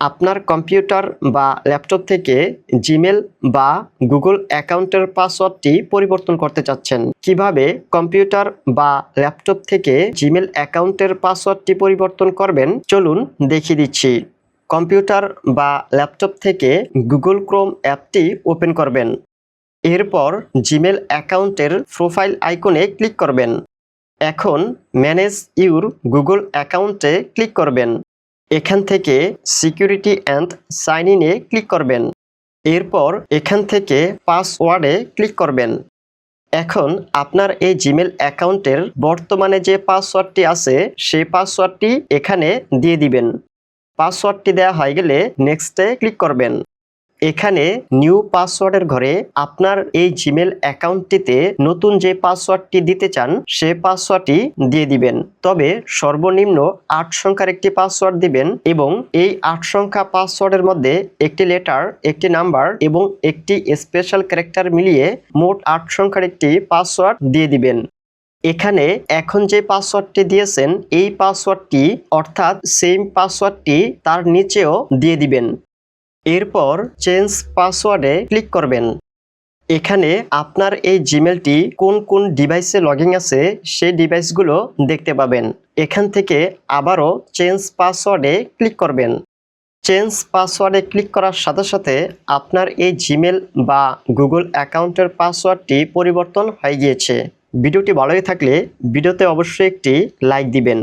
আপনার কম্পিউটার বা ল্যাপটপ থেকে জিমেল বা গুগল অ্যাকাউন্টের পাসওয়ার্ডটি পরিবর্তন করতে চাচ্ছেন। কিভাবে কম্পিউটার বা ল্যাপটপ থেকে জিমেল অ্যাকাউন্টের পাসওয়ার্ডটি পরিবর্তন করবেন চলুন দেখিয়ে দিচ্ছি। কম্পিউটার বা ল্যাপটপ থেকে গুগল ক্রোম অ্যাপটি ওপেন করবেন। এরপর জিমেল অ্যাকাউন্টের প্রোফাইল আইকনে ক্লিক করবেন। এখন ম্যানেজ ইউর গুগল অ্যাকাউন্টে ক্লিক করবেন। এখান থেকে সিকিউরিটি অ্যান্ড সাইন ইনে ক্লিক করবেন। এরপর এখান থেকে পাসওয়ার্ডে ক্লিক করবেন। এখন আপনার এই জিমেল অ্যাকাউন্টের বর্তমানে যে পাসওয়ার্ডটি আছে সেই পাসওয়ার্ডটি এখানে দিয়ে দিবেন। পাসওয়ার্ডটি দেওয়া হয়ে গেলে নেক্সটে ক্লিক করবেন। এখানে নিউ পাসওয়ার্ডের ঘরে আপনার এই জিমেল অ্যাকাউন্টটিতে নতুন যে পাসওয়ার্ডটি দিতে চান সেই পাসওয়ার্ডটি দিয়ে দিবেন। তবে সর্বনিম্ন 8 সংখ্যার একটি পাসওয়ার্ড দিবেন এবং এই 8 সংখ্যা পাসওয়ার্ডের মধ্যে একটি লেটার, একটি নাম্বার এবং একটি স্পেশাল ক্যারেক্টার মিলিয়ে মোট 8 সংখ্যার একটি পাসওয়ার্ড দিয়ে দিবেন। এখানে এখন যে পাসওয়ার্ডটি দিয়েছেন এই পাসওয়ার্ডটি অর্থাৎ সেম পাসওয়ার্ডটি তার নিচেও দিয়ে দিবেন। এরপর চেঞ্জ পাসওয়ার্ডে ক্লিক করবেন। এখানে আপনার এই জিমেলটি কোন কোন ডিভাইসে লগইন আছে সেই ডিভাইসগুলো দেখতে পাবেন। এখান থেকে আবারও চেঞ্জ পাসওয়ার্ডে ক্লিক করবেন। চেঞ্জ পাসওয়ার্ডে ক্লিক করার সাথে সাথে আপনার এই জিমেল বা গুগল অ্যাকাউন্টের পাসওয়ার্ডটি পরিবর্তন হয়ে গিয়েছে। ভিডিওটি ভালো লাগলে ভিডিওতে অবশ্যই একটি লাইক দিবেন।